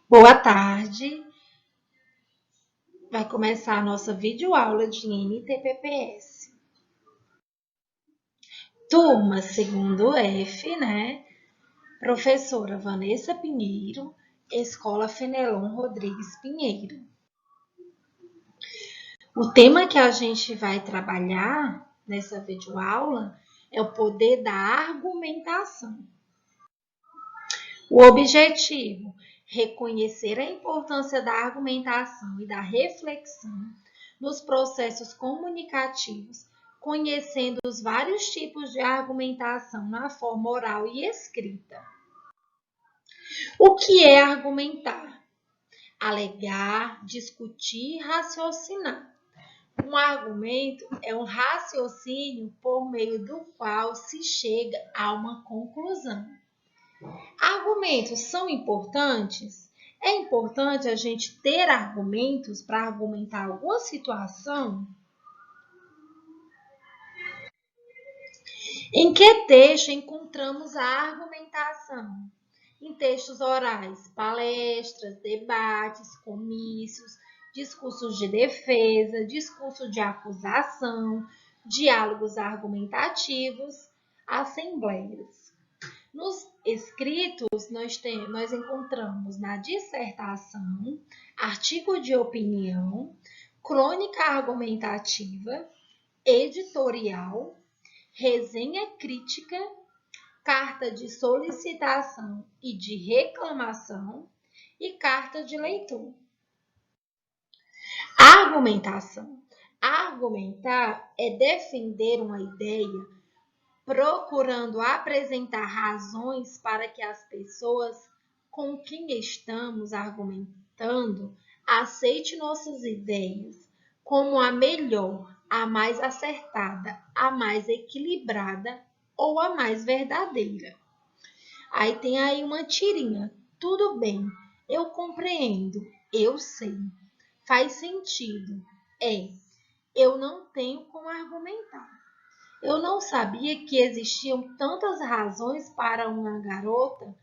Boa tarde. Vai começar a nossa videoaula de NTPPS. Turma segundo F, né? Professora Vanessa Pinheiro, Escola Fenelon Rodrigues Pinheiro. O tema que a gente vai trabalhar nessa videoaula é o poder da argumentação. O objetivo: reconhecer a importância da argumentação e da reflexão nos processos comunicativos, conhecendo os vários tipos de argumentação na forma oral e escrita. O que é argumentar? Alegar, discutir, raciocinar. Um argumento é um raciocínio por meio do qual se chega a uma conclusão. Argumentos são importantes? É importante a gente ter argumentos para argumentar alguma situação? Em que texto encontramos a argumentação? Em textos orais, palestras, debates, comícios, discursos de defesa, discurso de acusação, diálogos argumentativos, assembleias. Nos escritos, nós encontramos na dissertação, artigo de opinião, crônica argumentativa, editorial, resenha crítica, carta de solicitação e de reclamação e carta de leitor. Argumentação. Argumentar é defender uma ideia procurando apresentar razões para que as pessoas com quem estamos argumentando aceitem nossas ideias como a melhor, a mais acertada, a mais equilibrada ou a mais verdadeira. Aí tem aí uma tirinha. Tudo bem, eu compreendo, eu sei, faz sentido. Eu não tenho como argumentar. Eu não sabia que existiam tantas razões para uma garota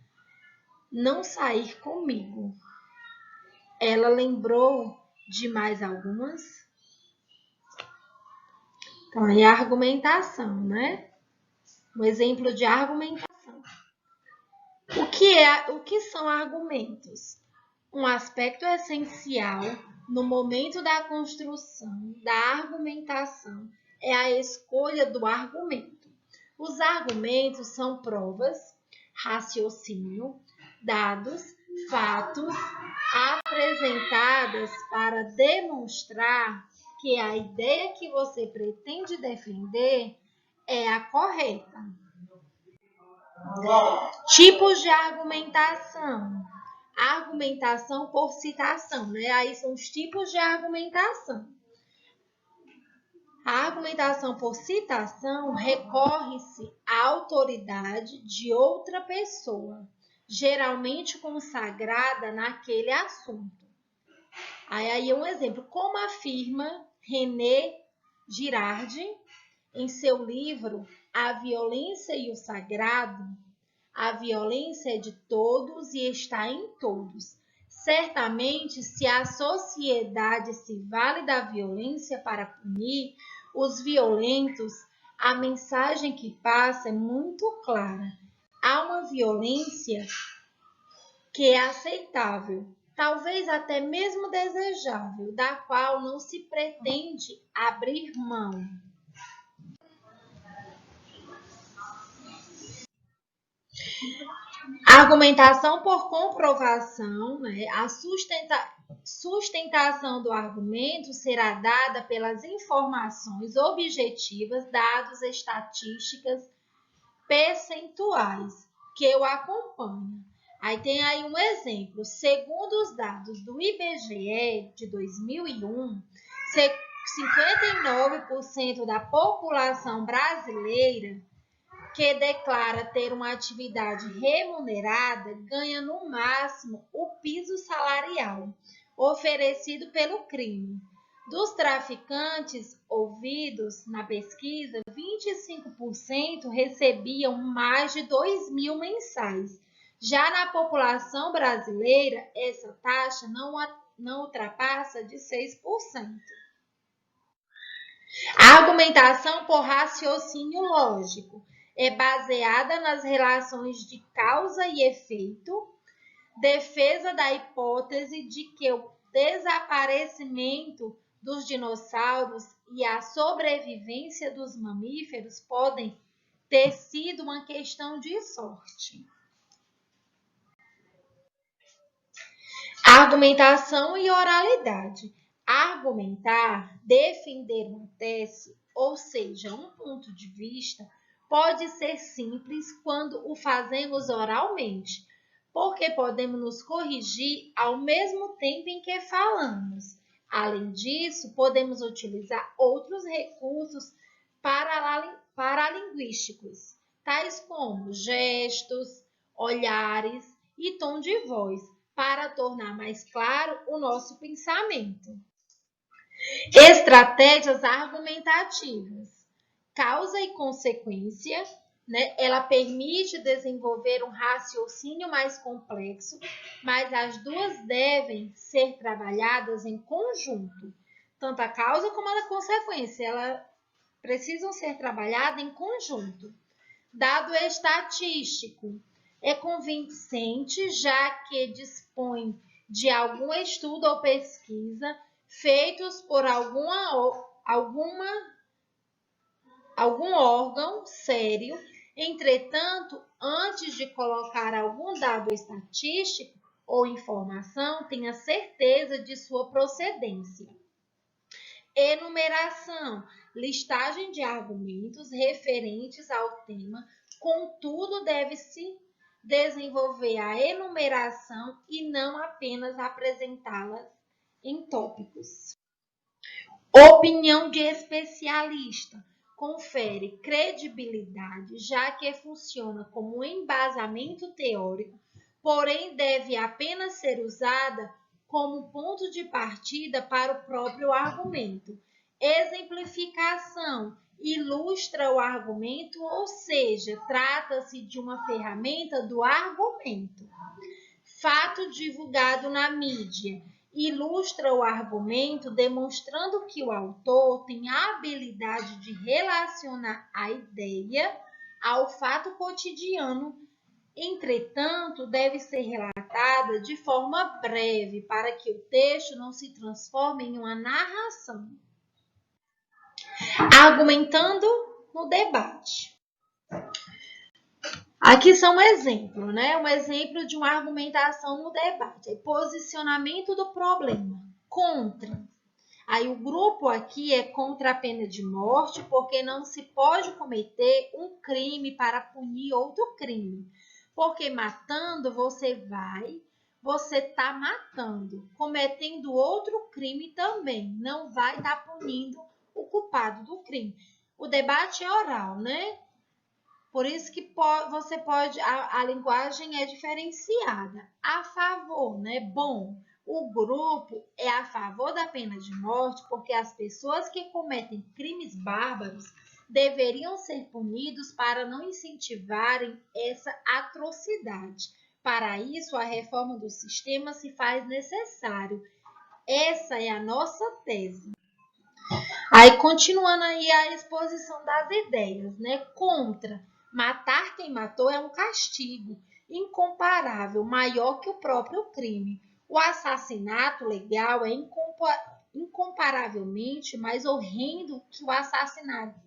não sair comigo. Ela lembrou de mais algumas? Então, é a argumentação, né? Um exemplo de argumentação. O que são argumentos? Um aspecto essencial no momento da construção da argumentação é a escolha do argumento. Os argumentos são provas, raciocínio, dados, fatos apresentadas para demonstrar que a ideia que você pretende defender é a correta. Tipos de argumentação. Argumentação por citação, né? Aí são os tipos de argumentação. A argumentação por citação recorre-se à autoridade de outra pessoa, geralmente consagrada naquele assunto. Aí um exemplo, como afirma René Girardi em seu livro A Violência e o Sagrado: a violência é de todos e está em todos. Certamente, se a sociedade se vale da violência para punir os violentos, a mensagem que passa é muito clara. Há uma violência que é aceitável, talvez até mesmo desejável, da qual não se pretende abrir mão. Argumentação por comprovação, né? A sustentação do argumento será dada pelas informações objetivas, dados, estatísticas, percentuais que o acompanham. Aí tem aí um exemplo. Segundo os dados do IBGE de 2001, 59% da população brasileira que declara ter uma atividade remunerada ganha no máximo o piso salarial oferecido pelo crime. Dos traficantes ouvidos na pesquisa, 25% recebiam mais de 2.000 mensais. Já na população brasileira, essa taxa não ultrapassa de 6%. A argumentação por raciocínio lógico é baseada nas relações de causa e efeito, defesa da hipótese de que o desaparecimento dos dinossauros e a sobrevivência dos mamíferos podem ter sido uma questão de sorte. Argumentação e oralidade. Argumentar, defender uma tese, ou seja, um ponto de vista, pode ser simples quando o fazemos oralmente, porque podemos nos corrigir ao mesmo tempo em que falamos. Além disso, podemos utilizar outros recursos paralinguísticos, tais como gestos, olhares e tom de voz, para tornar mais claro o nosso pensamento. Estratégias argumentativas. Causa e consequência, né? Ela permite desenvolver um raciocínio mais complexo, mas as duas devem ser trabalhadas em conjunto. Tanto a causa como a consequência, elas precisam ser trabalhadas em conjunto. Dado estatístico. É convincente, já que dispõe de algum estudo ou pesquisa feitos por algum órgão sério. Entretanto, antes de colocar algum dado estatístico ou informação, tenha certeza de sua procedência. Enumeração, listagem de argumentos referentes ao tema, contudo, deve-se desenvolver a enumeração e não apenas apresentá-las em tópicos. Opinião de especialista. Confere credibilidade, já que funciona como um embasamento teórico, porém deve apenas ser usada como ponto de partida para o próprio argumento. Exemplificação. Ilustra o argumento, ou seja, trata-se de uma ferramenta do argumento. Fato divulgado na mídia. Ilustra o argumento, demonstrando que o autor tem a habilidade de relacionar a ideia ao fato cotidiano. Entretanto, deve ser relatada de forma breve, para que o texto não se transforme em uma narração. Argumentando no debate. Aqui são um exemplo, né? Um exemplo de uma argumentação no debate. Posicionamento do problema. Contra. Aí o grupo aqui é contra a pena de morte, porque não se pode cometer um crime para punir outro crime. Porque matando você está matando. Cometendo outro crime também. Não vai estar punindo o culpado do crime. O debate é oral, né? Por isso que você pode, a linguagem é diferenciada. A favor, né? Bom, o grupo é a favor da pena de morte porque as pessoas que cometem crimes bárbaros deveriam ser punidos para não incentivarem essa atrocidade. Para isso, a reforma do sistema se faz necessário. Essa é a nossa tese. Aí, continuando aí a exposição das ideias, né? Contra. Matar quem matou é um castigo incomparável, maior que o próprio crime. O assassinato legal é incomparavelmente mais horrendo que o assassinato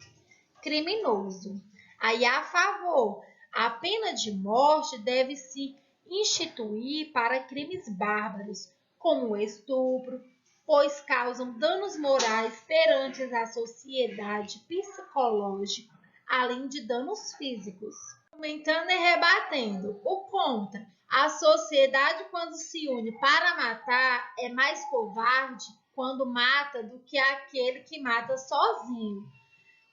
criminoso. Aí, a favor, a pena de morte deve se instituir para crimes bárbaros, como o estupro, pois causam danos morais perante a sociedade psicológica, além de danos físicos. Argumentando e rebatendo. O contra. A sociedade, quando se une para matar, é mais covarde quando mata do que aquele que mata sozinho.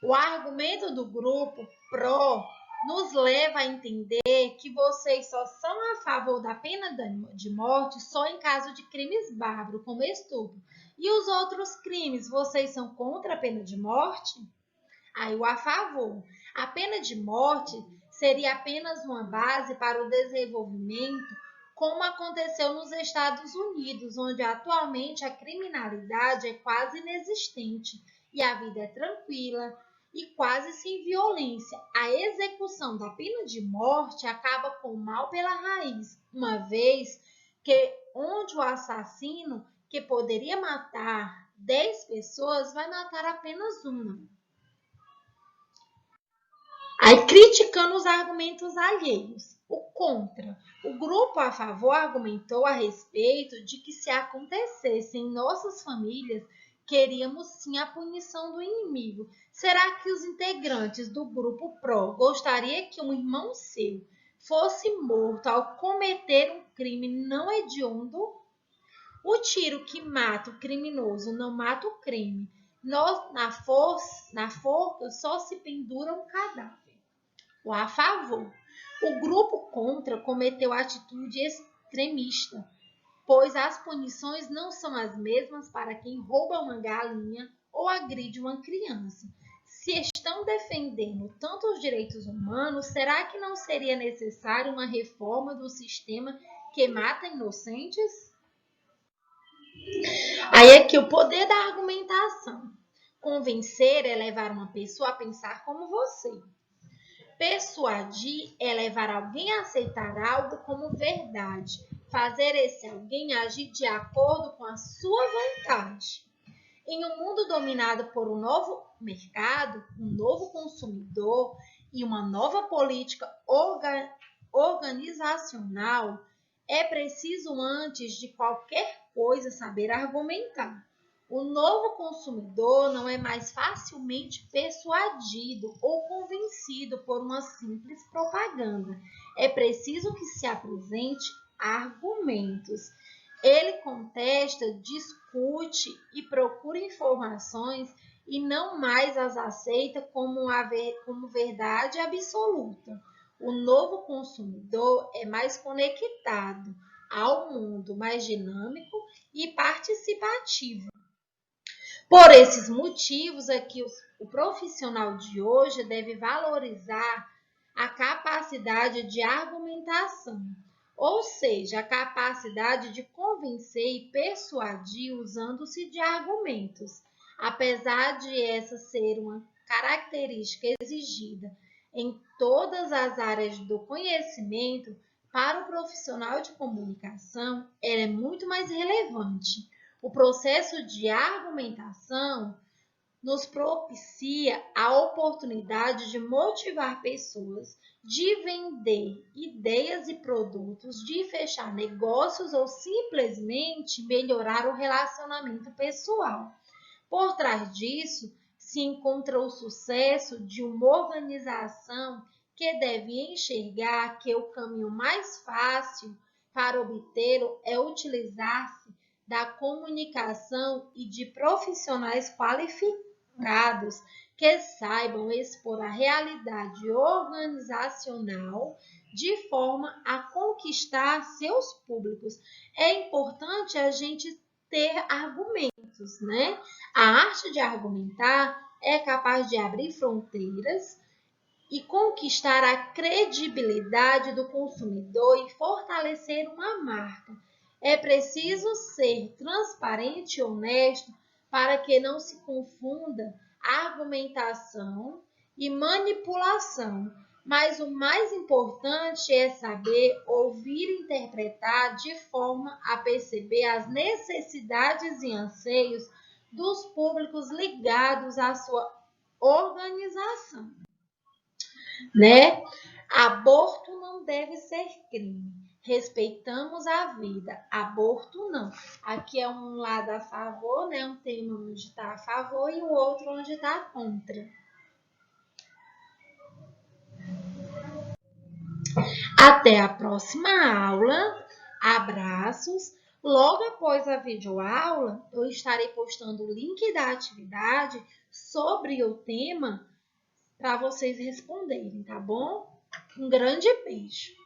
O argumento do grupo pró nos leva a entender que vocês só são a favor da pena de morte só em caso de crimes bárbaros, como estupro. E os outros crimes, vocês são contra a pena de morte? Aí o a favor. A pena de morte seria apenas uma base para o desenvolvimento, como aconteceu nos Estados Unidos, onde atualmente a criminalidade é quase inexistente e a vida é tranquila e quase sem violência. A execução da pena de morte acaba com o mal pela raiz, uma vez que onde o assassino, que poderia matar 10 pessoas, vai matar apenas uma. Aí, criticando os argumentos alheios. O contra. O grupo a favor argumentou a respeito de que se acontecesse em nossas famílias, queríamos sim a punição do inimigo. Será que os integrantes do grupo pró gostariam que um irmão seu fosse morto ao cometer um crime não hediondo? O tiro que mata o criminoso não mata o crime. Na forca só se pendura um cadáver. O a favor. O grupo contra cometeu atitude extremista, pois as punições não são as mesmas para quem rouba uma galinha ou agride uma criança. Se estão defendendo tanto os direitos humanos, será que não seria necessário uma reforma do sistema que mata inocentes? Aí aqui o poder da argumentação. Convencer é levar uma pessoa a pensar como você. Persuadir é levar alguém a aceitar algo como verdade, fazer esse alguém agir de acordo com a sua vontade. Em um mundo dominado por um novo mercado, um novo consumidor e uma nova política organizacional, é preciso, antes de qualquer coisa, saber argumentar. O novo consumidor não é mais facilmente persuadido ou convencido por uma simples propaganda. É preciso que se apresente argumentos. Ele contesta, discute e procura informações e não mais as aceita como verdade absoluta. O novo consumidor é mais conectado ao mundo, mais dinâmico e participativo. Por esses motivos aqui, o profissional de hoje deve valorizar a capacidade de argumentação, ou seja, a capacidade de convencer e persuadir usando-se de argumentos. Apesar de essa ser uma característica exigida em todas as áreas do conhecimento, para o profissional de comunicação, ela é muito mais relevante. O processo de argumentação nos propicia a oportunidade de motivar pessoas, de vender ideias e produtos, de fechar negócios ou simplesmente melhorar o relacionamento pessoal. Por trás disso, se encontra o sucesso de uma organização que deve enxergar que o caminho mais fácil para obtê-lo é utilizar-se da comunicação e de profissionais qualificados que saibam expor a realidade organizacional de forma a conquistar seus públicos. É importante a gente ter argumentos, né? A arte de argumentar é capaz de abrir fronteiras e conquistar a credibilidade do consumidor e fortalecer uma marca. É preciso ser transparente e honesto para que não se confunda argumentação e manipulação. Mas o mais importante é saber ouvir e interpretar de forma a perceber as necessidades e anseios dos públicos ligados à sua organização, né? Aborto não deve ser crime. Respeitamos a vida. Aborto não. Aqui é um lado a favor, né? Um tema onde está a favor e o outro onde está contra. Até a próxima aula. Abraços. Logo após a videoaula, eu estarei postando o link da atividade sobre o tema para vocês responderem, tá bom? Um grande beijo!